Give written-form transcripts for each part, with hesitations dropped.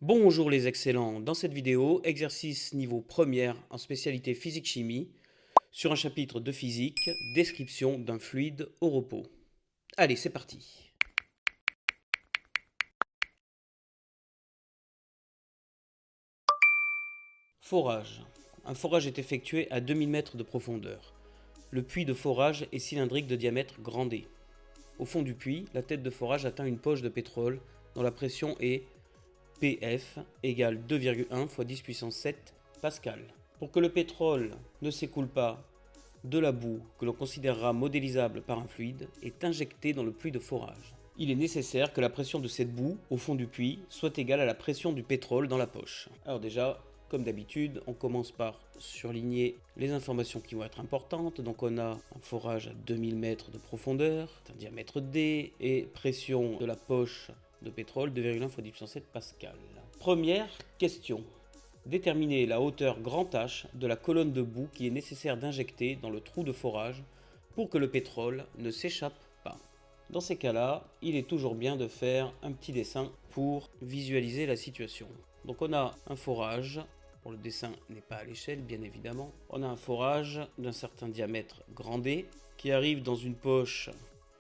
Bonjour les excellents, dans cette vidéo, exercice niveau première en spécialité physique-chimie sur un chapitre de physique, description d'un fluide au repos. Allez, c'est parti. Forage. Un forage est effectué à 2000 mètres de profondeur. Le puits de forage est cylindrique de diamètre grand D. Au fond du puits, la tête de forage atteint une poche de pétrole dont la pression est Pf égale 2,1 fois 10 puissance 7 pascal. Pour que le pétrole ne s'écoule pas, de la boue, que l'on considérera modélisable par un fluide, est injectée dans le puits de forage. Il est nécessaire que la pression de cette boue, au fond du puits, soit égale à la pression du pétrole dans la poche. Alors déjà, comme d'habitude, on commence par surligner les informations qui vont être importantes. Donc on a un forage à 2000 mètres de profondeur, un diamètre D, et pression de la poche de pétrole 2,1 fois 10 puissance 7 pascal. Première question. Déterminer la hauteur grand H de la colonne de boue qui est nécessaire d'injecter dans le trou de forage pour que le pétrole ne s'échappe pas. Dans ces cas-là, il est toujours bien de faire un petit dessin pour visualiser la situation. Donc on a un forage, le dessin n'est pas à l'échelle bien évidemment, on a un forage d'un certain diamètre grand D qui arrive dans une poche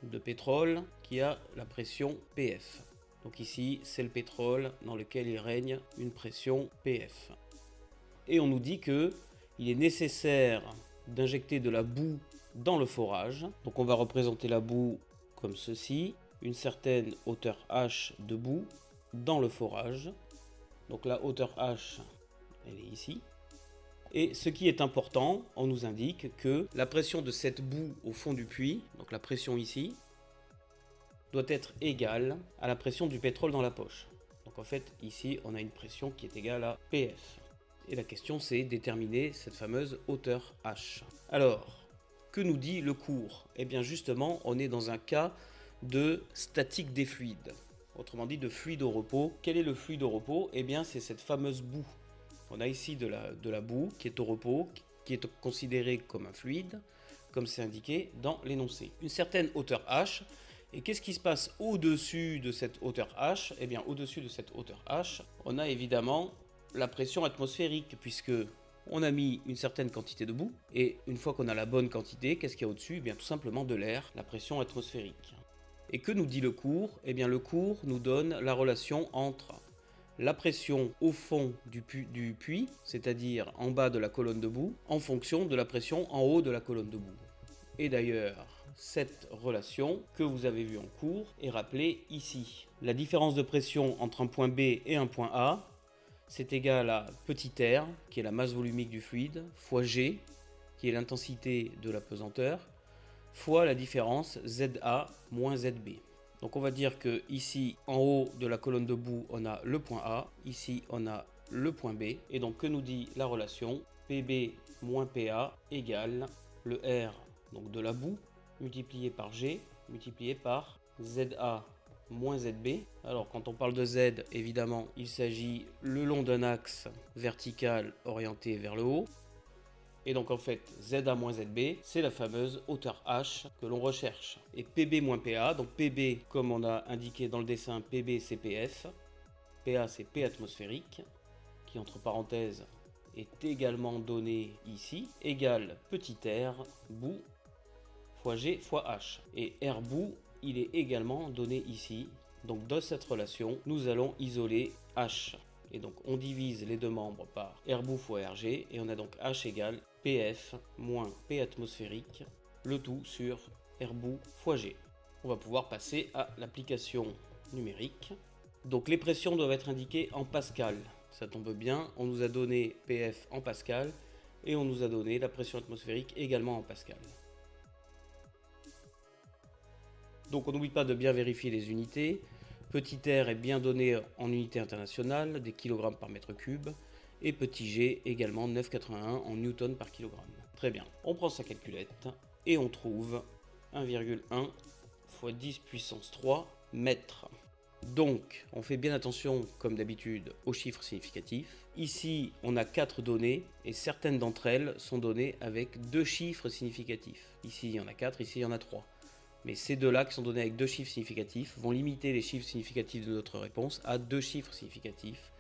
de pétrole qui a la pression PF. Donc ici, c'est le pétrole dans lequel il règne une pression PF. Et on nous dit que il est nécessaire d'injecter de la boue dans le forage. Donc on va représenter la boue comme ceci, une certaine hauteur H de boue dans le forage. Donc la hauteur H, elle est ici. Et ce qui est important, on nous indique que la pression de cette boue au fond du puits, donc la pression ici, doit être égale à la pression du pétrole dans la poche. Donc en fait, ici, on a une pression qui est égale à PF. Et la question, c'est déterminer cette fameuse hauteur H. Alors, que nous dit le cours? Eh bien justement, on est dans un cas de statique des fluides. Autrement dit, de fluide au repos. Quel est le fluide au repos? Eh bien, c'est cette fameuse boue. On a ici de la boue qui est au repos, qui est considérée comme un fluide, comme c'est indiqué dans l'énoncé. Une certaine hauteur H. Et qu'est-ce qui se passe au-dessus de cette hauteur H? Eh bien, au-dessus de cette hauteur H, on a évidemment la pression atmosphérique, puisque on a mis une certaine quantité de boue, et une fois qu'on a la bonne quantité, qu'est-ce qu'il y a au-dessus? Eh bien, tout simplement de l'air, la pression atmosphérique. Et que nous dit le cours? Eh bien, le cours nous donne la relation entre la pression au fond du puits, c'est-à-dire en bas de la colonne de boue, en fonction de la pression en haut de la colonne de boue. Et d'ailleurs, cette relation que vous avez vue en cours est rappelée ici. La différence de pression entre un point B et un point A, c'est égal à petit r, qui est la masse volumique du fluide, fois G, qui est l'intensité de la pesanteur, fois la différence ZA moins ZB. Donc on va dire que ici, en haut de la colonne de boue, on a le point A, ici on a le point B, et donc que nous dit la relation? PB moins PA égale le R, donc de la boue, multiplié par G, multiplié par ZA moins ZB. Alors quand on parle de Z, évidemment, il s'agit le long d'un axe vertical orienté vers le haut. Et donc en fait, ZA moins ZB, c'est la fameuse hauteur H que l'on recherche. Et PB moins PA, donc PB, comme on a indiqué dans le dessin, PB c'est PF, PA c'est P atmosphérique, qui entre parenthèses est également donné ici, égale petit r, boue, fois G fois H. Et R bout, il est également donné ici. Donc dans cette relation, nous allons isoler H. Et donc on divise les deux membres par R bout fois RG, et on a donc H égale PF moins P atmosphérique, le tout sur R bout fois G. On va pouvoir passer à l'application numérique. Donc les pressions doivent être indiquées en pascal. Ça tombe bien, on nous a donné PF en pascal, et on nous a donné la pression atmosphérique également en pascal. Donc on n'oublie pas de bien vérifier les unités. Petit r est bien donné en unité internationale, des kilogrammes par mètre cube. Et petit g également 9,81 en newton par kilogramme. Très bien, on prend sa calculette et on trouve 1,1 fois 10 puissance 3 mètres. Donc, on fait bien attention, comme d'habitude, aux chiffres significatifs. Ici, on a 4 données, et certaines d'entre elles sont données avec 2 chiffres significatifs. Ici, il y en a 4, ici, il y en a 3. Mais ces deux-là, qui sont donnés avec 2 chiffres significatifs, vont limiter les chiffres significatifs de notre réponse à 2 chiffres significatifs.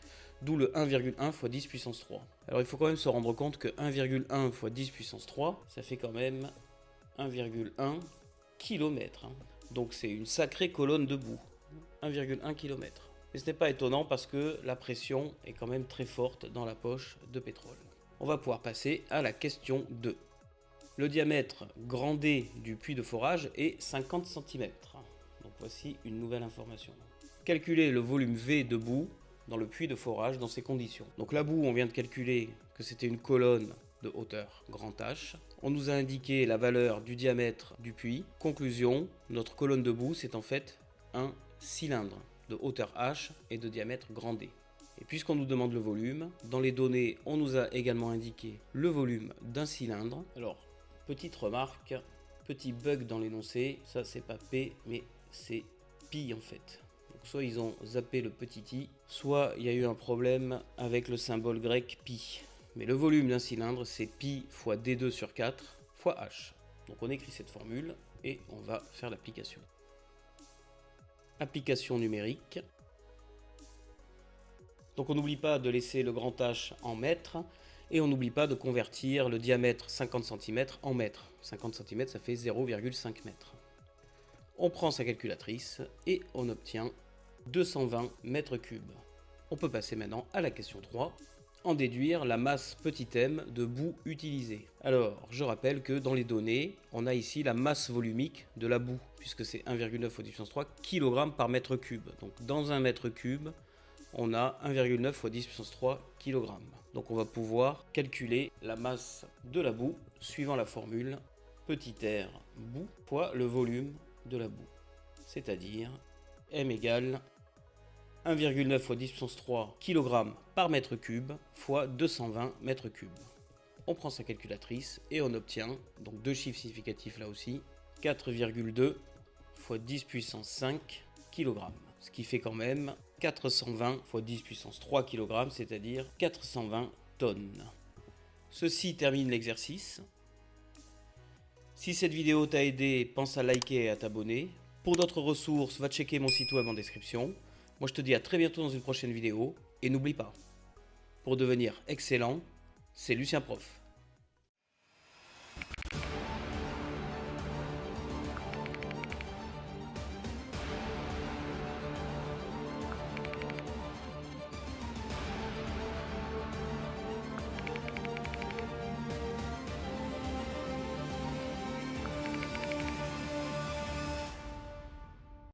d'où le 1,1 x 10 puissance 3. Alors il faut quand même se rendre compte que 1,1 x 10 puissance 3, ça fait quand même 1,1 km. Donc c'est une sacrée colonne de boue, 1,1 km. Et ce n'est pas étonnant parce que la pression est quand même très forte dans la poche de pétrole. On va pouvoir passer à la question 2. Le diamètre grand D du puits de forage est 50 cm. Donc voici une nouvelle information. Calculer le volume V de boue dans le puits de forage dans ces conditions. Donc la boue, on vient de calculer que c'était une colonne de hauteur grand H. On nous a indiqué la valeur du diamètre du puits. Conclusion, notre colonne de boue, c'est en fait un cylindre de hauteur H et de diamètre grand D. Et puisqu'on nous demande le volume, dans les données, on nous a également indiqué le volume d'un cylindre. Alors, petite remarque, petit bug dans l'énoncé, ça c'est pas P, mais c'est pi en fait. Donc soit ils ont zappé le petit i, soit il y a eu un problème avec le symbole grec pi. Mais le volume d'un cylindre, c'est pi fois d2 sur 4 fois h. Donc on écrit cette formule et on va faire l'application. Application numérique. Donc on n'oublie pas de laisser le grand H en mètres et on n'oublie pas de convertir le diamètre 50 cm en mètres. 50 cm ça fait 0,5 m. On prend sa calculatrice et on obtient 220 mètres cubes. On peut passer maintenant à la question 3. En déduire la masse petit m de boue utilisée. Alors, je rappelle que dans les données, on a ici la masse volumique de la boue, puisque c'est 1,9 x 10 puissance 3 kg par mètre cube. Donc dans un mètre cube, on a 1,9 x 10 puissance 3 kg. Donc on va pouvoir calculer la masse de la boue suivant la formule petit r boue fois le volume de la boue. C'est-à-dire m égale 1,9 x 10 puissance 3 kg par mètre cube fois 220 mètres cubes. On prend sa calculatrice et on obtient, donc deux chiffres significatifs là aussi, 4,2 x 10 puissance 5 kg. Ce qui fait quand même 420 x 10 puissance 3 kg, c'est-à-dire 420 tonnes. Ceci termine l'exercice. Si cette vidéo t'a aidé, pense à liker et à t'abonner. Pour d'autres ressources, va checker mon site web en description. Moi je te dis à très bientôt dans une prochaine vidéo. Et n'oublie pas, pour devenir excellent, c'est Lucien Prof.